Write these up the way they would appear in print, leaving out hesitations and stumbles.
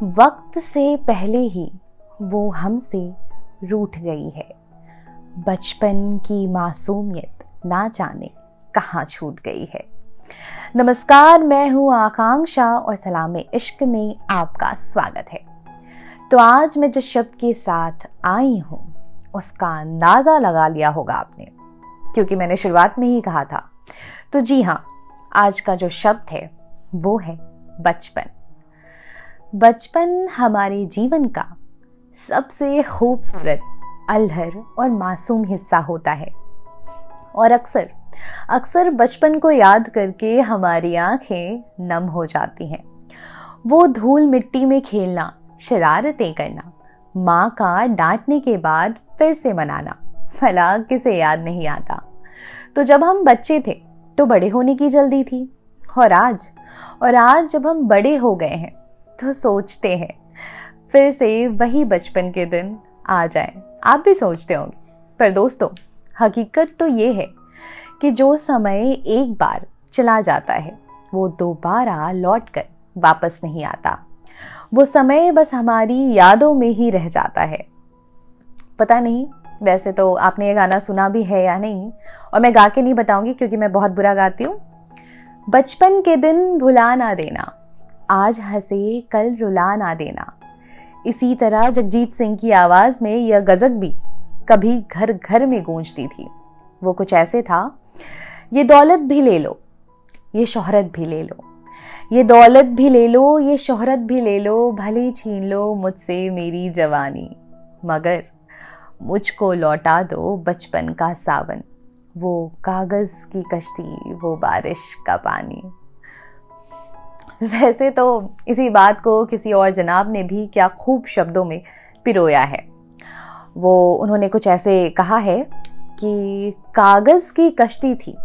वक्त से पहले ही वो हमसे रूठ गई है। बचपन की मासूमियत ना जाने कहाँ छूट गई है। नमस्कार, मैं हूँ आकांक्षा और सलामे इश्क में आपका स्वागत है। तो आज मैं जिस शब्द के साथ आई हूँ उसका अंदाज़ा लगा लिया होगा आपने, क्योंकि मैंने शुरुआत में ही कहा था। तो जी हाँ, आज का जो शब्द है वो है बचपन। बचपन हमारे जीवन का सबसे खूबसूरत, अल्हर और मासूम हिस्सा होता है और अक्सर बचपन को याद करके हमारी आंखें नम हो जाती हैं। वो धूल मिट्टी में खेलना, शरारतें करना, माँ का डांटने के बाद फिर से मनाना, भला किसे याद नहीं आता। तो जब हम बच्चे थे तो बड़े होने की जल्दी थी, और आज जब हम बड़े हो गए हैं तो सोचते हैं फिर से वही बचपन के दिन आ जाए। आप भी सोचते होंगे, पर दोस्तों हकीकत तो ये है कि जो समय एक बार चला जाता है वो दोबारा लौटकर वापस नहीं आता। वो समय बस हमारी यादों में ही रह जाता है। पता नहीं वैसे तो आपने ये गाना सुना भी है या नहीं, और मैं गा के नहीं बताऊंगी क्योंकि मैं बहुत बुरा गाती हूँ। बचपन के दिन भुला ना देना, आज हंसे कल रुला ना देना। इसी तरह जगजीत सिंह की आवाज में यह गजल भी कभी घर घर में गूंजती थी। वो कुछ ऐसे था, ये दौलत भी ले लो, ये शोहरत भी ले लो, ये दौलत भी ले लो, ये शोहरत भी ले लो, भले छीन लो मुझसे मेरी जवानी, मगर मुझको लौटा दो बचपन का सावन, वो कागज की कश्ती, वो बारिश का पानी। वैसे तो इसी बात को किसी और जनाब ने भी क्या खूब शब्दों में पिरोया है। उन्होंने कुछ ऐसे कहा है कि कागज की कश्ती थी,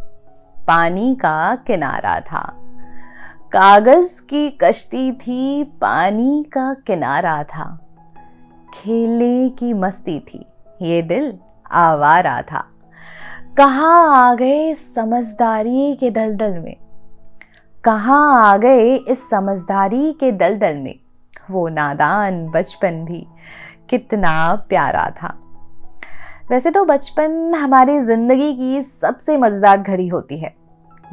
पानी का किनारा था। कागज की कश्ती थी, पानी का किनारा था। खेलने की मस्ती थी, ये दिल आवारा था। कहाँ आ गए समझदारी के दलदल में, कहाँ आ गए इस समझदारी के दलदल में, वो नादान बचपन भी कितना प्यारा था। वैसे तो बचपन हमारी जिंदगी की सबसे मजेदार घड़ी होती है।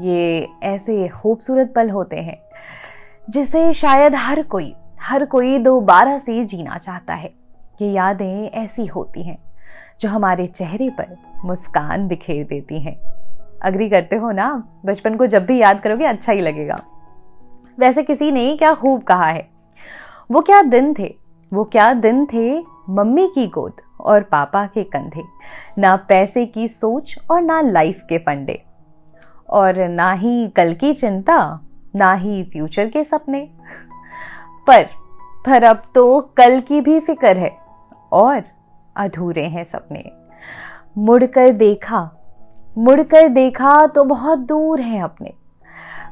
ये ऐसे खूबसूरत पल होते हैं जिसे शायद हर कोई दोबारा से जीना चाहता है। ये यादें ऐसी होती हैं जो हमारे चेहरे पर मुस्कान बिखेर देती हैं। अग्री करते हो ना? बचपन को जब भी याद करोगे अच्छा ही लगेगा। वैसे किसी ने क्या खूब कहा है, वो क्या दिन थे मम्मी की गोद और पापा के कंधे, ना पैसे की सोच और ना लाइफ के फंडे, और ना ही कल की चिंता, ना ही फ्यूचर के सपने। पर अब तो कल की भी फिक्र है और अधूरे हैं सपने। मुड़कर देखा तो बहुत दूर हैं अपने,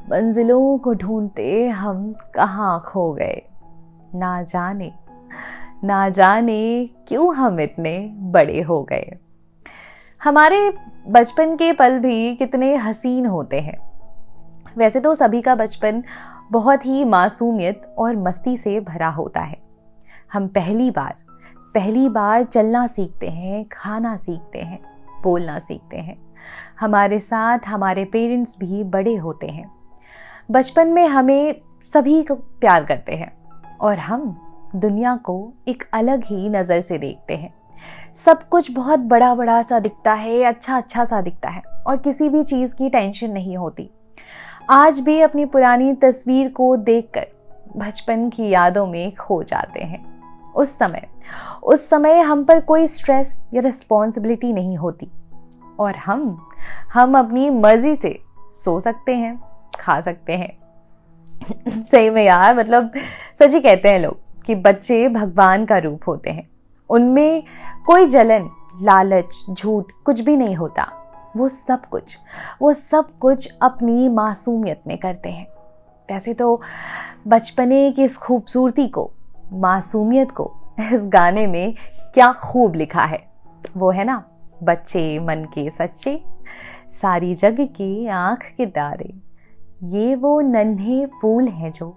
मंजिलों को ढूंढते हम कहाँ खो गए। ना जाने क्यों हम इतने बड़े हो गए। हमारे बचपन के पल भी कितने हसीन होते हैं। वैसे तो सभी का बचपन बहुत ही मासूमियत और मस्ती से भरा होता है। हम पहली बार चलना सीखते हैं, खाना सीखते हैं, बोलना सीखते हैं। हमारे साथ हमारे पेरेंट्स भी बड़े होते हैं। बचपन में हमें सभी को प्यार करते हैं और हम दुनिया को एक अलग ही नज़र से देखते हैं। सब कुछ बहुत बड़ा सा दिखता है, अच्छा सा दिखता है, और किसी भी चीज़ की टेंशन नहीं होती। आज भी अपनी पुरानी तस्वीर को देखकर बचपन की यादों में खो जाते हैं। उस समय हम पर कोई स्ट्रेस या रिस्पॉन्सिबिलिटी नहीं होती, और हम अपनी मर्जी से सो सकते हैं, खा सकते हैं। सही में यार, मतलब सच ही कहते हैं लोग कि बच्चे भगवान का रूप होते हैं। उनमें कोई जलन, लालच, झूठ कुछ भी नहीं होता। वो सब कुछ अपनी मासूमियत में करते हैं। वैसे तो बचपने की इस खूबसूरती को, मासूमियत को इस गाने में क्या खूब लिखा है। वो है ना, बच्चे मन के सच्चे, सारी जग की आंख के तारे, ये वो नन्हे फूल हैं जो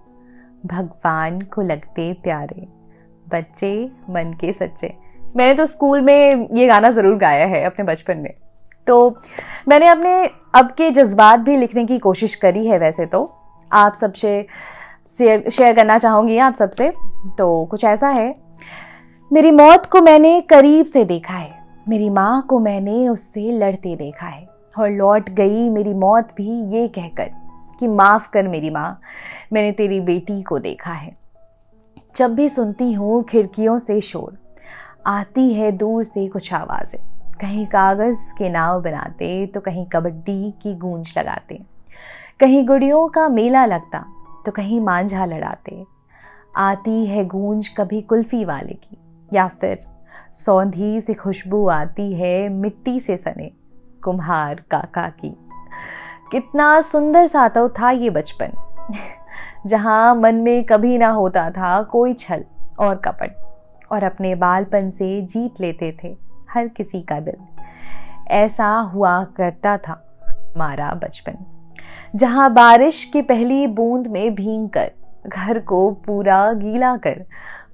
भगवान को लगते प्यारे, बच्चे मन के सच्चे। मैंने तो स्कूल में ये गाना ज़रूर गाया है अपने बचपन में। तो मैंने अपने अब के जज्बात भी लिखने की कोशिश करी है। वैसे तो आप सबसे शेयर करना चाहूँगी आप सबसे। तो कुछ ऐसा है, मेरी मौत को मैंने करीब से देखा है, मेरी माँ को मैंने उससे लड़ते देखा है, और लौट गई मेरी मौत भी ये कहकर कि माफ़ कर मेरी माँ, मैंने तेरी बेटी को देखा है। जब भी सुनती हूँ खिड़कियों से शोर, आती है दूर से कुछ आवाज़ें, कहीं कागज़ के नाव बनाते तो कहीं कबड्डी की गूंज लगाते, कहीं गुड़ियों का मेला लगता तो कहीं मांझा लड़ाते। आती है गूंज कभी कुल्फ़ी वाले की, या फिर सौंधी से खुशबू आती है मिट्टी से सने कुम्हार काका की। कितना सुंदर सा तो था ये बचपन, जहाँ मन में कभी ना होता था कोई छल और कपट, और अपने बालपन से जीत लेते थे हर किसी का दिल। ऐसा हुआ करता था हमारा बचपन, जहाँ बारिश की पहली बूंद में भीगकर घर को पूरा गीला कर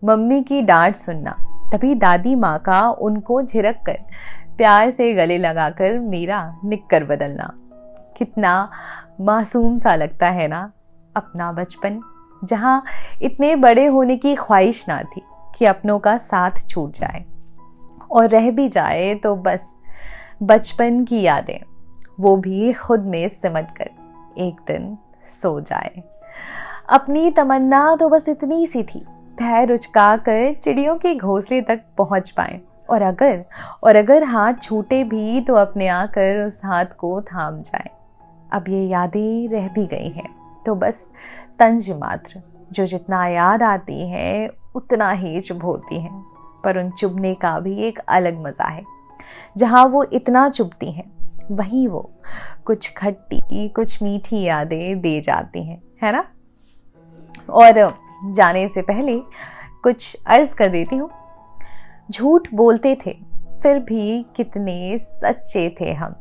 मम्मी की डांट सुनना, तभी दादी माँ का उनको झिड़क कर प्यार से गले लगाकर मेरा निक्कर बदलना। कितना मासूम सा लगता है ना अपना बचपन, जहाँ इतने बड़े होने की ख्वाहिश ना थी कि अपनों का साथ छूट जाए, और रह भी जाए तो बस बचपन की यादें, वो भी खुद में सिमट कर एक दिन सो जाए। अपनी तमन्ना तो बस इतनी सी थी, पैर उचका कर चिड़ियों के घोंसले तक पहुंच पाए, और अगर हाथ छूटे भी तो अपने आकर उस हाथ को थाम जाए। अब ये यादें रह भी गई हैं तो बस तंज मात्र, जो जितना याद आती है उतना ही चुभ होती हैं, पर उन चुभने का भी एक अलग मज़ा है। जहाँ वो इतना चुभती हैं वहीं वो कुछ खट्टी कुछ मीठी यादें दे जाती हैं, है ना। और जाने से पहले कुछ अर्ज कर देती हूँ। झूठ बोलते थे फिर भी कितने सच्चे थे हम,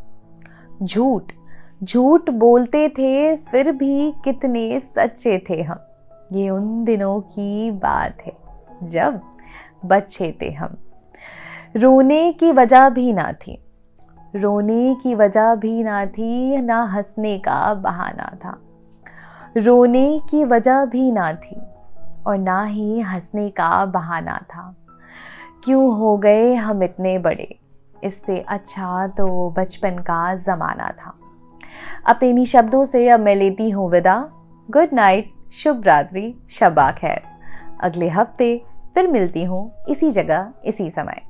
झूठ बोलते थे फिर भी कितने सच्चे थे हम। ये उन दिनों की बात है जब बच्चे थे हम। रोने की वजह भी ना थी, ना हंसने का बहाना था। रोने की वजह भी ना थी और ना ही हंसने का बहाना था। क्यों हो गए हम इतने बड़े, इससे अच्छा तो बचपन का ज़माना था। अपने इन्हीं शब्दों से अब मैं लेती हूँ विदा। गुड नाइट, शुभ रात्रि, शब्बा खैर। अगले हफ्ते फिर मिलती हूँ इसी जगह इसी समय।